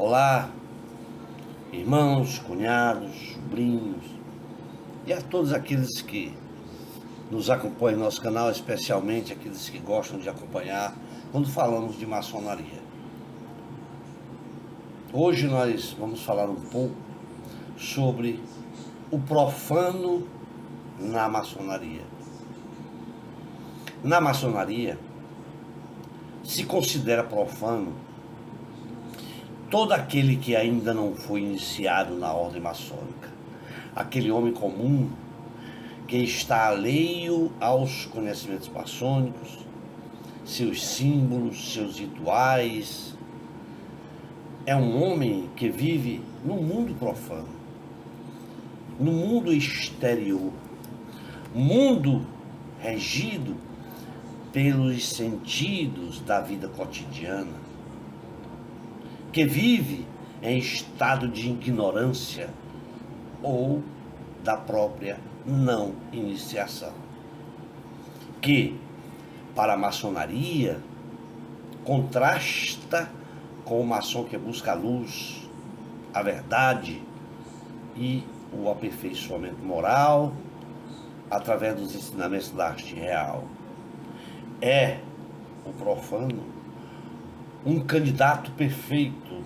Olá, irmãos, cunhados, sobrinhos e a todos aqueles que nos acompanham no nosso canal, especialmente aqueles que gostam de acompanhar quando falamos de maçonaria. Hoje nós vamos falar um pouco sobre o profano na maçonaria. Na maçonaria, se considera profano todo aquele que ainda não foi iniciado na ordem maçônica, aquele homem comum que está alheio aos conhecimentos maçônicos, seus símbolos, seus rituais. É um homem que vive no mundo profano, no mundo exterior, mundo regido pelos sentidos da vida cotidiana, que vive em estado de ignorância ou da própria não iniciação, que para a maçonaria contrasta com o maçom que busca a luz, a verdade e o aperfeiçoamento moral através dos ensinamentos da arte real. É o profano um candidato perfeito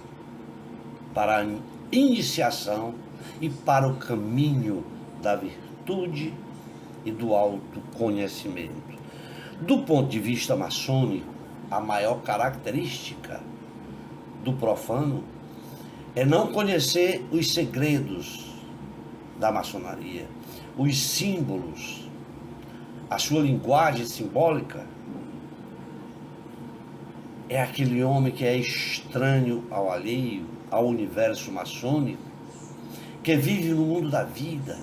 para a iniciação e para o caminho da virtude e do autoconhecimento. Do ponto de vista maçônico, a maior característica do profano é não conhecer os segredos da maçonaria, os símbolos, a sua linguagem simbólica. É aquele homem que é estranho ao alheio, ao universo maçônico, que vive no mundo da vida,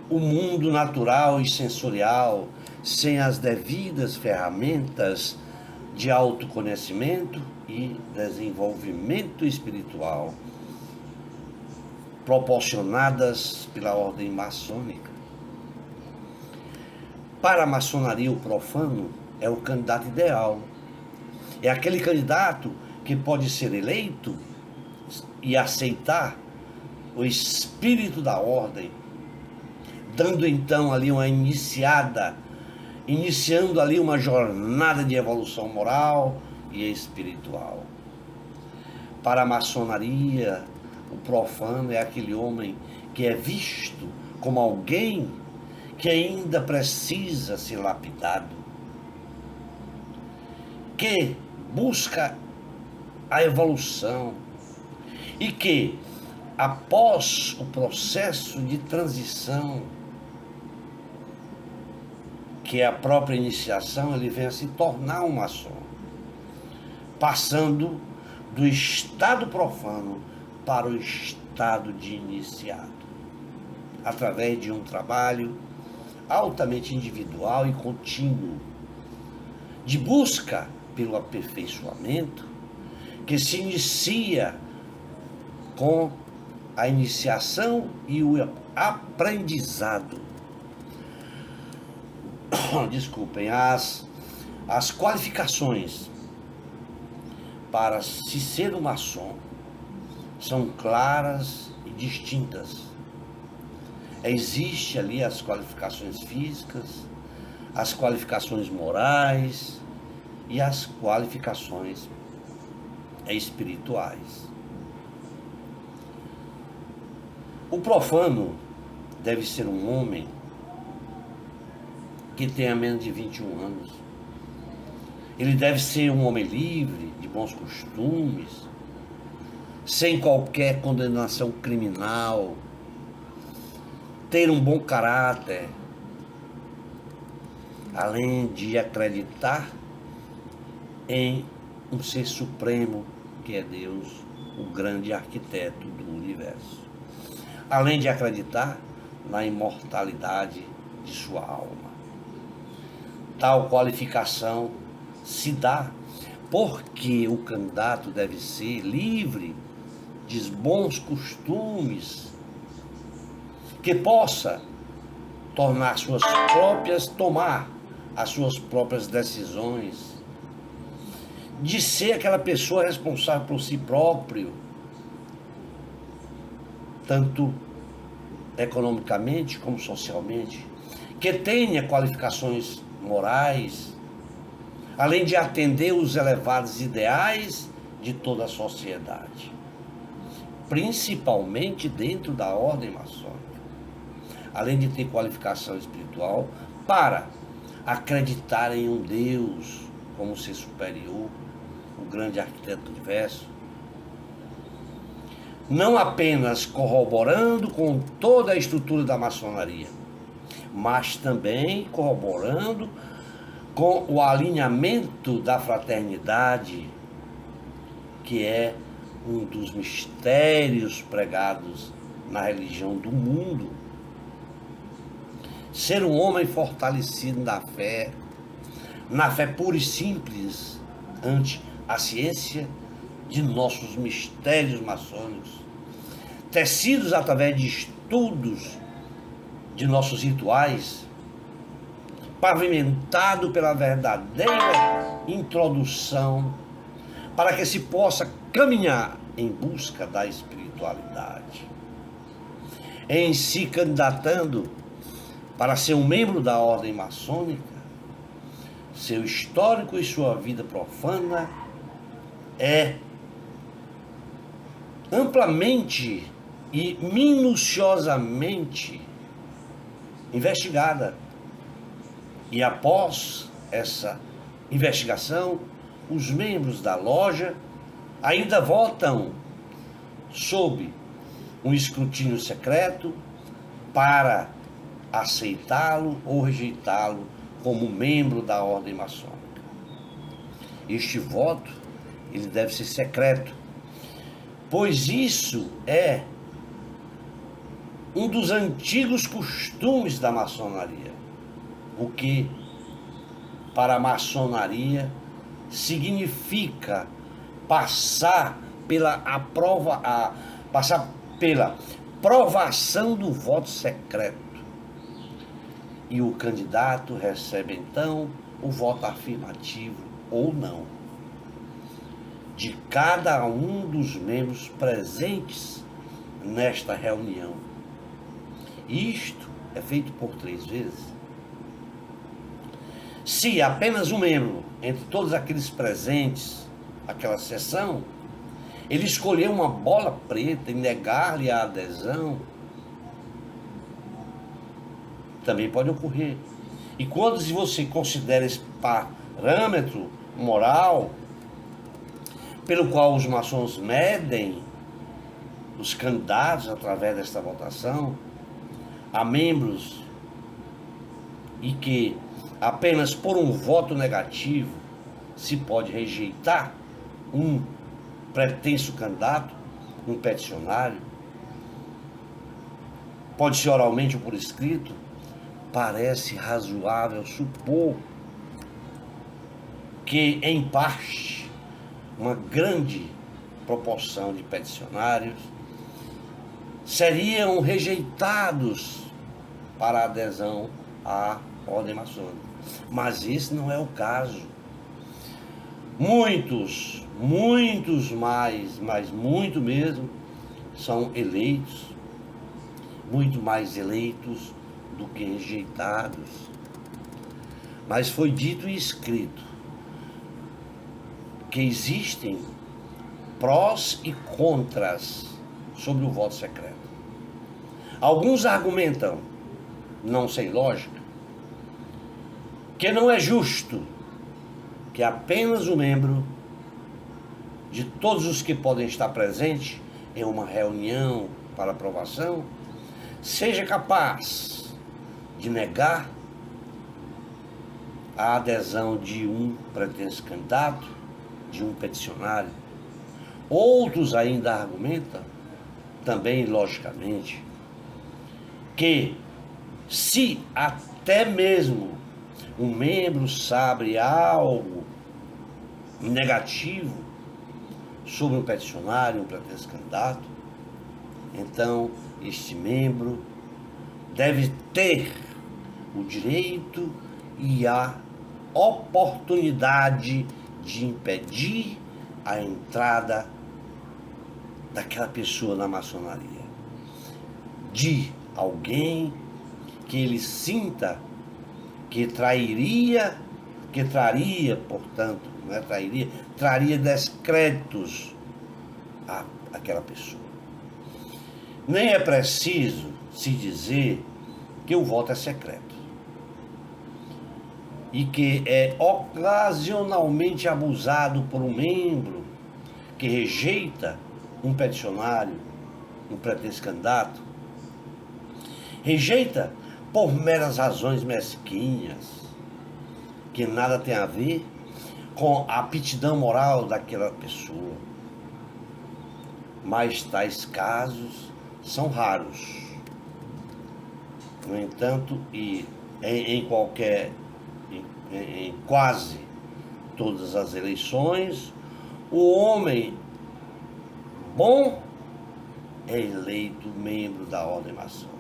o mundo natural e sensorial, sem as devidas ferramentas de autoconhecimento e desenvolvimento espiritual proporcionadas pela ordem maçônica. Para a maçonaria, o profano é o candidato ideal. É aquele candidato que pode ser eleito e aceitar o espírito da ordem, dando então ali uma iniciando ali uma jornada de evolução moral e espiritual. Para a maçonaria, o profano é aquele homem que é visto como alguém que ainda precisa ser lapidado, que busca a evolução e que, após o processo de transição, que é a própria iniciação, ele vem a se tornar um maçom, passando do estado profano para o estado de iniciado, através de um trabalho altamente individual e contínuo, de busca pelo aperfeiçoamento, que se inicia com a iniciação e o aprendizado. Desculpem, as qualificações para se ser um maçom são claras e distintas. Existem ali as qualificações físicas, as qualificações morais e as qualificações espirituais. O profano deve ser um homem que tenha menos de 21 anos. Ele deve ser um homem livre, de bons costumes, sem qualquer condenação criminal, ter um bom caráter, além de acreditar em um ser supremo, que é Deus, o grande arquiteto do universo. Além de acreditar na imortalidade de sua alma. Tal qualificação se dá porque o candidato deve ser livre de bons costumes, que possa tomar as suas próprias decisões, de ser aquela pessoa responsável por si próprio, tanto economicamente como socialmente, que tenha qualificações morais, além de atender os elevados ideais de toda a sociedade, principalmente dentro da ordem maçônica, além de ter qualificação espiritual para acreditar em um Deus como ser superior, o grande arquiteto do universo, não apenas corroborando com toda a estrutura da maçonaria, mas também corroborando com o alinhamento da fraternidade, que é um dos mistérios pregados na religião do mundo. Ser um homem fortalecido na fé pura e simples, ante a ciência de nossos mistérios maçônicos, tecidos através de estudos de nossos rituais, pavimentado pela verdadeira introdução, para que se possa caminhar em busca da espiritualidade, em se candidatando para ser um membro da ordem maçônica. Seu histórico e sua vida profana é amplamente e minuciosamente investigada. E após essa investigação, os membros da loja ainda votam sob um escrutínio secreto para aceitá-lo ou rejeitá-lo como membro da ordem maçônica. Este voto, ele deve ser secreto, pois isso é um dos antigos costumes da maçonaria, o que para a maçonaria significa passar pela provação do voto secreto. E o candidato recebe então o voto afirmativo ou não de cada um dos membros presentes nesta reunião. Isto é feito por 3 vezes. Se apenas um membro, entre todos aqueles presentes àquela sessão, ele escolher uma bola preta e negar-lhe a adesão, também pode ocorrer. E quando você considera esse parâmetro moral pelo qual os maçons medem os candidatos através desta votação a membros, e que apenas por um voto negativo se pode rejeitar um pretenso candidato, um peticionário, pode ser oralmente ou por escrito, parece razoável supor que, em parte, uma grande proporção de peticionários seriam rejeitados para a adesão à ordem maçônica. Mas esse não é o caso. Muitos mais, mas muito mesmo, são eleitos, muito mais eleitos do que rejeitados. Mas foi dito e escrito que existem prós e contras sobre o voto secreto. Alguns argumentam, não sem lógica, que não é justo que apenas um membro de todos os que podem estar presentes em uma reunião para aprovação seja capaz de negar a adesão de um pretenso candidato, de um peticionário. Outros ainda argumentam, também logicamente, que se até mesmo um membro sabe algo negativo sobre um peticionário, um pretenso candidato, então este membro deve ter o direito e a oportunidade de impedir a entrada daquela pessoa na maçonaria, de alguém que ele sinta que traria, portanto, não é trairia, traria descréditos àquela pessoa. Nem é preciso se dizer que o voto é secreto e que é ocasionalmente abusado por um membro que rejeita um peticionário, um pretenso candidato, rejeita por meras razões mesquinhas, que nada tem a ver com a aptidão moral daquela pessoa. Mas tais casos são raros. No entanto, e em quase todas as eleições, o homem bom é eleito membro da ordem maçônica.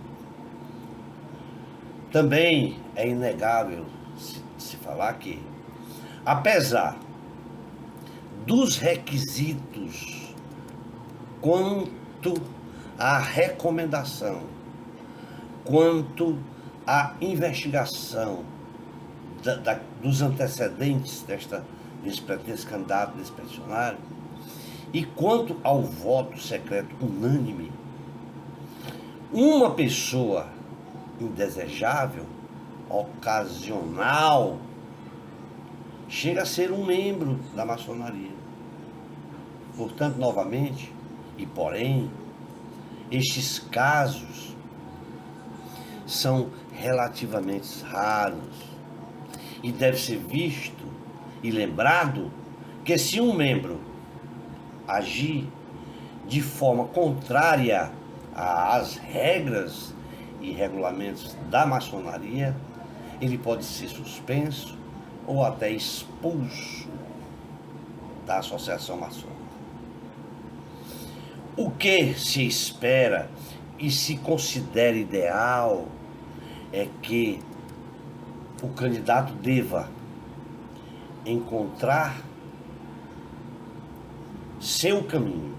Também é inegável se falar que, apesar dos requisitos quanto à recomendação, quanto à investigação dos antecedentes desse pretenso candidato, desse peticionário, e quanto ao voto secreto unânime, uma pessoa indesejável, ocasional, chega a ser um membro da maçonaria. Portanto, novamente, e porém, estes casos são relativamente raros e deve ser visto e lembrado que se um membro agir de forma contrária às regras e regulamentos da maçonaria, ele pode ser suspenso ou até expulso da associação maçônica. O que se espera e se considera ideal é que o candidato deva encontrar seu caminho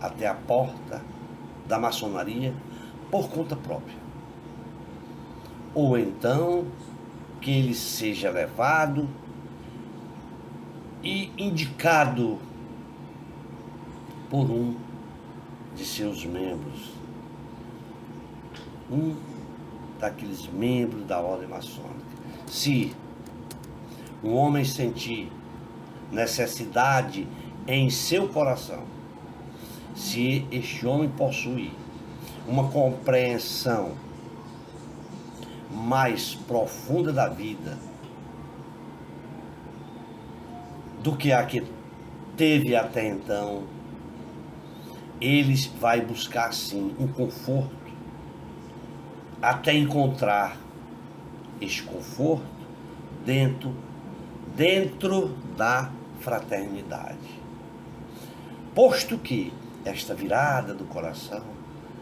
até a porta da maçonaria por conta própria. Ou então que ele seja levado e indicado por um de seus membros, um daqueles membros da ordem maçônica. Se um homem sentir necessidade em seu coração, se este homem possuir uma compreensão mais profunda da vida do que a que teve até então, ele vai buscar sim um conforto até encontrar este conforto dentro da fraternidade. Posto que esta virada do coração,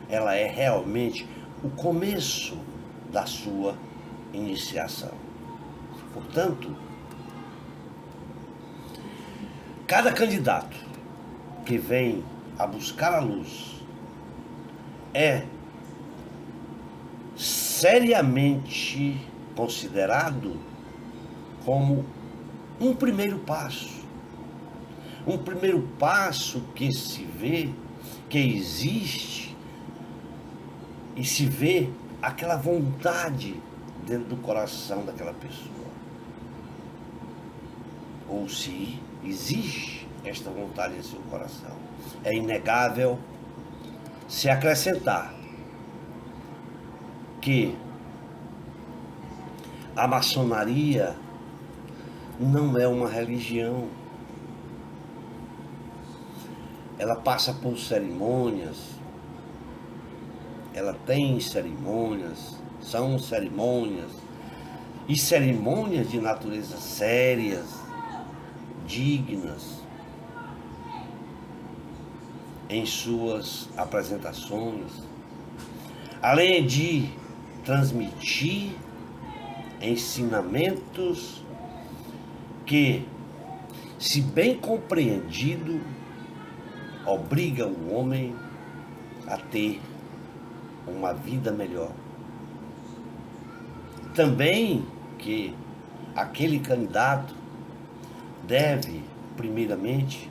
ela é realmente o começo da sua iniciação. Portanto, cada candidato que vem a buscar a luz é seriamente considerado como um primeiro passo que se vê, que existe e se vê aquela vontade dentro do coração daquela pessoa, ou se existe esta vontade em seu coração. É inegável se acrescentar que a maçonaria não é uma religião. Ela passa por cerimônias, ela tem cerimônias, são cerimônias, e cerimônias de natureza sérias, dignas, em suas apresentações, além de transmitir ensinamentos que se bem compreendido, obriga o homem a ter uma vida melhor. Também que aquele candidato deve, primeiramente,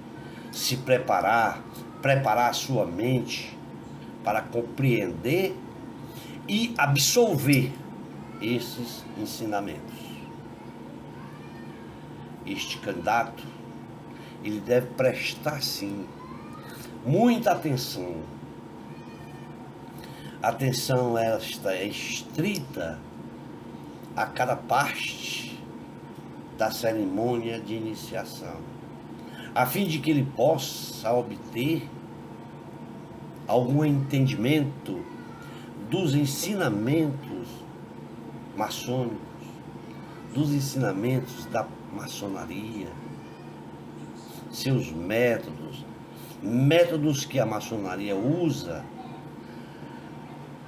se preparar a sua mente para compreender e absorver esses ensinamentos. Este candidato, ele deve prestar, sim, muita atenção. Atenção esta é estrita a cada parte da cerimônia de iniciação, a fim de que ele possa obter algum entendimento dos ensinamentos maçônicos, dos ensinamentos da maçonaria, seus métodos que a maçonaria usa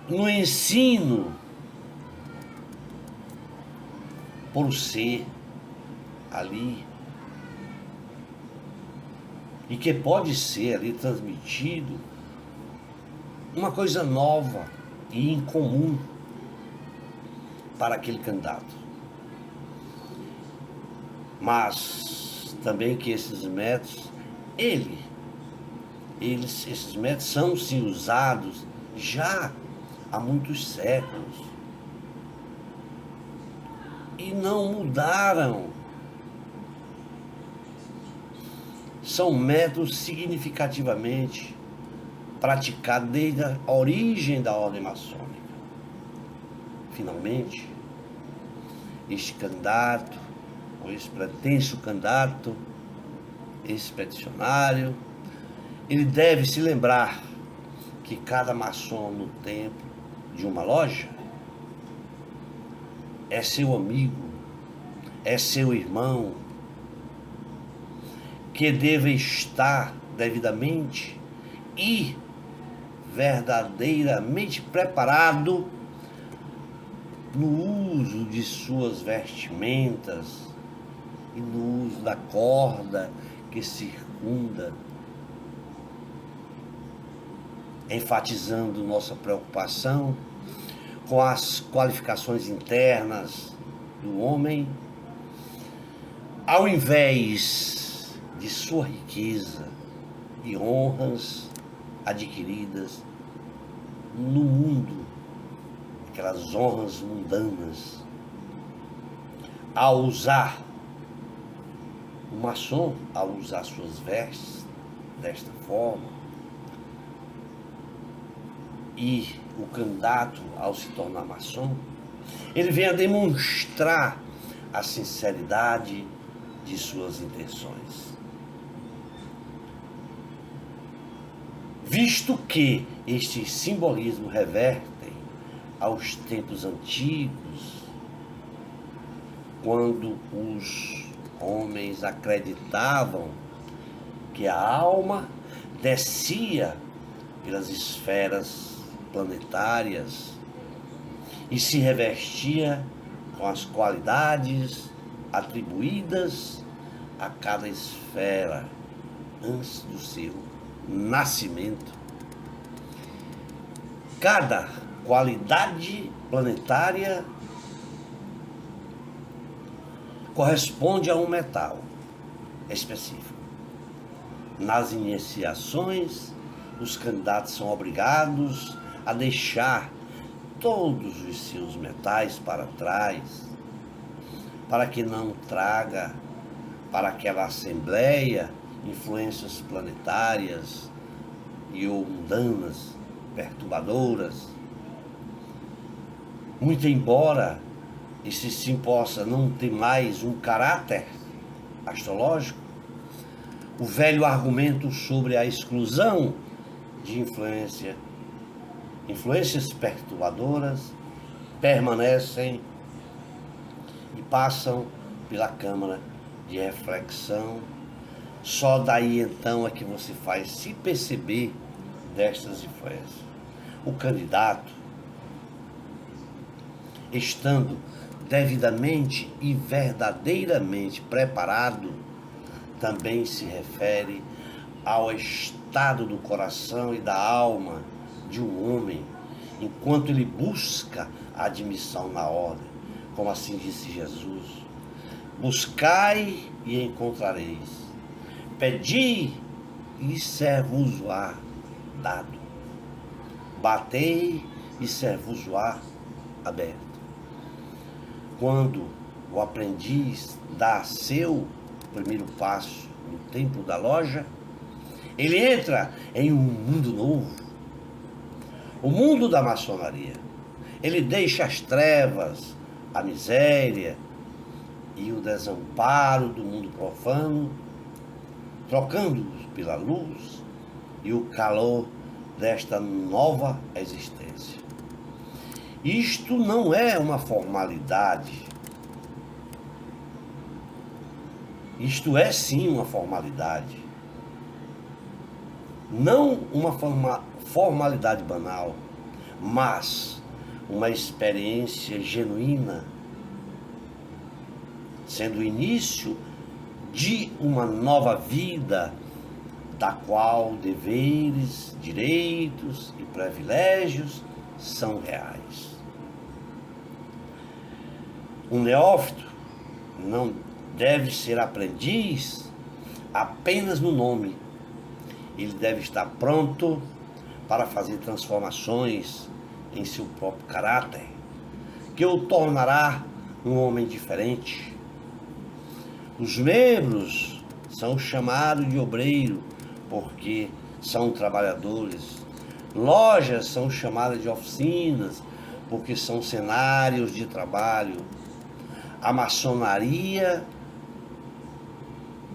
no ensino por ser ali, e que pode ser ali transmitido uma coisa nova e incomum para aquele candidato. Mas também que esses métodos, esses métodos são sim usados já há muitos séculos e não mudaram. São métodos significativamente praticados desde a origem da ordem maçônica. Finalmente, este candidato, ou esse pretenso candidato expedicionário, ele deve se lembrar que cada maçom no templo de uma loja é seu amigo, é seu irmão, que deve estar devidamente e verdadeiramente preparado no uso de suas vestimentas e no uso da corda que circunda, enfatizando nossa preocupação com as qualificações internas do homem, ao invés de sua riqueza e honras adquiridas no mundo, aquelas honras mundanas. Ao usar o maçom, ao usar suas vestes desta forma, e o candidato, ao se tornar maçom, ele vem a demonstrar a sinceridade de suas intenções. Visto que este simbolismo revertem aos tempos antigos, quando os homens acreditavam que a alma descia pelas esferas planetárias e se revestia com as qualidades atribuídas a cada esfera antes do seu nascimento. Cada qualidade planetária corresponde a um metal específico. Nas iniciações, os candidatos são obrigados a deixar todos os seus metais para trás, para que não traga para aquela assembleia influências planetárias e ou mundanas, perturbadoras. Muito embora esse sim possa não ter mais um caráter astrológico, o velho argumento sobre a exclusão de influências perturbadoras permanecem e passam pela câmara de reflexão. Só daí então é que você faz se perceber destas influências. O candidato, estando devidamente e verdadeiramente preparado, também se refere ao estado do coração e da alma de um homem, enquanto ele busca a admissão na ordem, como assim disse Jesus: buscai e encontrareis, pedi e ser-vos-á dado, batei e ser-vos-á aberto. Quando o aprendiz dá seu primeiro passo no templo da loja, ele entra em um mundo novo, o mundo da maçonaria. Ele deixa as trevas, a miséria e o desamparo do mundo profano, trocando-os pela luz e o calor desta nova existência. Isto não é uma formalidade. Isto é sim uma formalidade. Não uma formalidade banal, mas uma experiência genuína, sendo o início de uma nova vida, da qual deveres, direitos e privilégios são reais. Um neófito não deve ser aprendiz apenas no nome. Ele deve estar pronto para fazer transformações em seu próprio caráter, que o tornará um homem diferente. Os membros são chamados de obreiro porque são trabalhadores. Lojas são chamadas de oficinas porque são cenários de trabalho. A maçonaria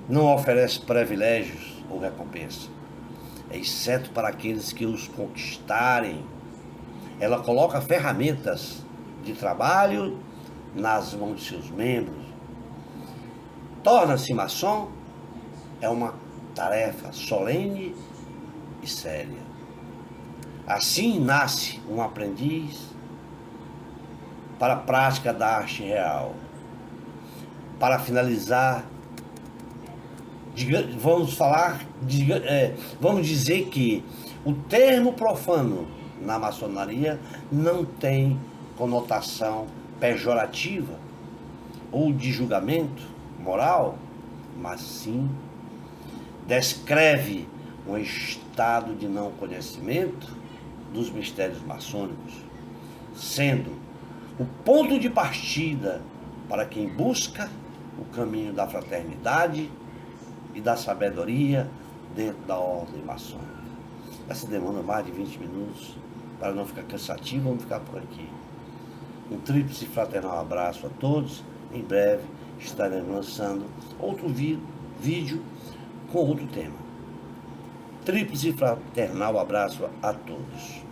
não oferece privilégios ou recompensa, exceto para aqueles que os conquistarem. Ela coloca ferramentas de trabalho nas mãos de seus membros. Torna-se maçom é uma tarefa solene e séria. Assim nasce um aprendiz para a prática da arte real. Para finalizar, vamos dizer que o termo profano na maçonaria não tem conotação pejorativa ou de julgamento moral, mas sim descreve um estado de não conhecimento dos mistérios maçônicos, sendo o ponto de partida para quem busca o caminho da fraternidade e da sabedoria dentro da ordem maçônica. Essa demanda mais de 20 minutos, para não ficar cansativo, vamos ficar por aqui. Um tríplice fraternal abraço a todos. Em breve estaremos lançando outro vídeo com outro tema. Tríplice fraternal abraço a todos.